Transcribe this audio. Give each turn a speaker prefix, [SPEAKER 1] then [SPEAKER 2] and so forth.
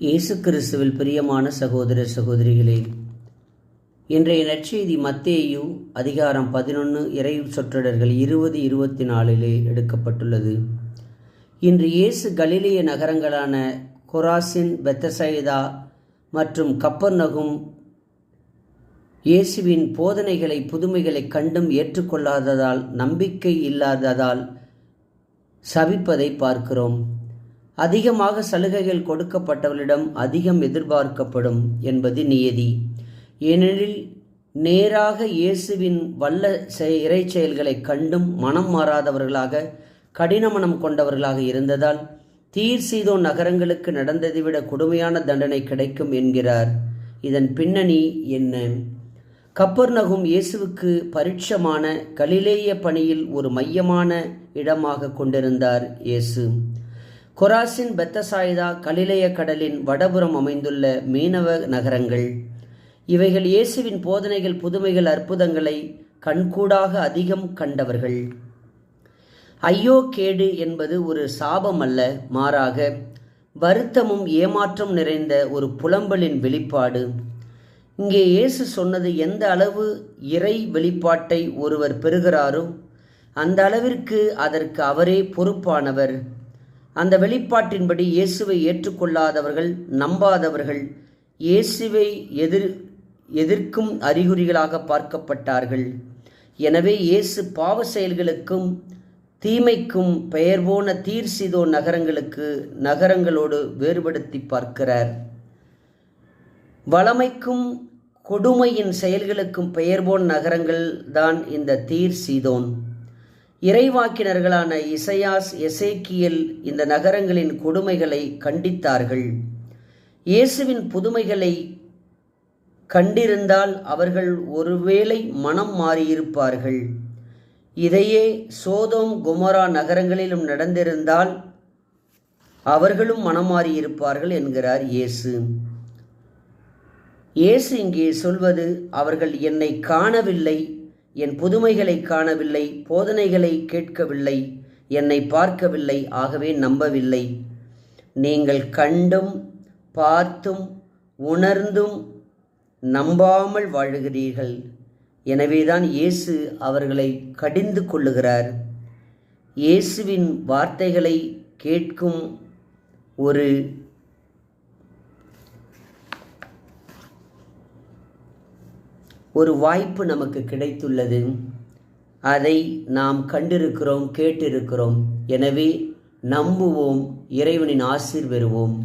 [SPEAKER 1] இயேசு கிறிஸ்துவில் பிரியமான சகோதர சகோதரிகளே, இன்றைய நற்செய்தி மத்தேயு அதிகாரம் 11 இறை சொற்றொடர்கள் 20-24 எடுக்கப்பட்டுள்ளது. இன்று இயேசு கலிலேய நகரங்களான கொராசின், பெத்தசைதா மற்றும் கப்பர்நகும் இயேசுவின் போதனைகளை புதுமைகளை கண்டும் ஏற்றுக்கொள்ளாததால், நம்பிக்கை இல்லாததால் சபிப்பதை பார்க்கிறோம். அதிகமாக சலுகைகள் கொடுக்கப்பட்டவர்களிடம் அதிகம் எதிர்பார்க்கப்படும் என்பது நியதி. ஏனெனில் நேராக இயேசுவின் வல்ல இறை செயல்களை கண்டும் மனம் மாறாதவர்களாக, கடின மனம் கொண்டவர்களாக இருந்ததால் தீர் சீதோன் நகரங்களுக்கு நடந்ததை விட கொடுமையான தண்டனை கிடைக்கும் என்கிறார். இதன் பின்னணி என்ன? கப்பர்நகும் இயேசுவுக்கு பரிட்சமான கலிலேய பணியில் ஒரு மையமான இடமாக கொண்டிருந்தார் இயேசு. கொராசின், பெத்தசாய்தா கலிலேய கடலின் வடபுறம் அமைந்துள்ள மீனவ நகரங்கள். இவைகள் இயேசுவின் போதனைகள், புதுமைகள், அற்புதங்களை கண்கூடாக அதிகம் கண்டவர்கள். ஐயோ கேடு என்பது ஒரு சாபம் அல்ல, மாறாக வருத்தமும் ஏமாற்றம் நிறைந்த ஒரு புலம்பலின் வெளிப்பாடு. இங்கே இயேசு சொன்னது, எந்த அளவு இறை வெளிப்பாட்டை ஒருவர் பெறுகிறாரோ அந்த அளவிற்கு அதற்கு அவரே பொறுப்பானவர். அந்த வெளிப்பாட்டின்படி இயேசுவை ஏற்றுக்கொள்ளாதவர்கள், நம்பாதவர்கள் இயேசுவை எதிர்க்கும் அறிகுறிகளாக பார்க்கப்பட்டார்கள். எனவே இயேசு பாவ செயல்களுக்கும் தீமைக்கும் பெயர் போன தீர் சீதோன் நகரங்களோடு வேறுபடுத்தி பார்க்கிறார். வளமைக்கும் கொடுமையின் செயல்களுக்கும் பெயர் போன நகரங்கள் தான் இந்த தீர் சீதோன். இறைவாக்கினர்களான இசையாஸ், எசேக்கியேல் இந்த நகரங்களின் கொடுமைகளை கண்டித்தார்கள். இயேசுவின் புதுமைகளை கண்டிருந்தால் அவர்கள் ஒருவேளை மனம் மாறியிருப்பார்கள். இதையே சோதோம், கொமோரா நகரங்களிலும் நடந்திருந்தால் அவர்களும் மனம் மாறியிருப்பார்கள் என்கிறார் இயேசு. இயேசு இங்கே சொல்வது, அவர்கள் என்னை காணவில்லை, என் புதுமைகளை காணவில்லை, போதனைகளை கேட்கவில்லை, என்னை பார்க்கவில்லை, ஆகவே நம்பவில்லை. நீங்கள் கண்டும் பார்த்தும் உணர்ந்தும் நம்பாமல் வாழுகிறீர்கள். எனவேதான் இயேசு அவர்களை கடிந்து கொள்ளுகிறார். இயேசுவின் வார்த்தைகளை கேட்கும் ஒரு வாய்ப்பு நமக்கு கிடைத்துள்ளது. அதை நாம் கண்டிருக்கிறோம், கேட்டிருக்கிறோம். எனவே நம்புவோம், இறைவனின் ஆசீர் பெறுவோம்.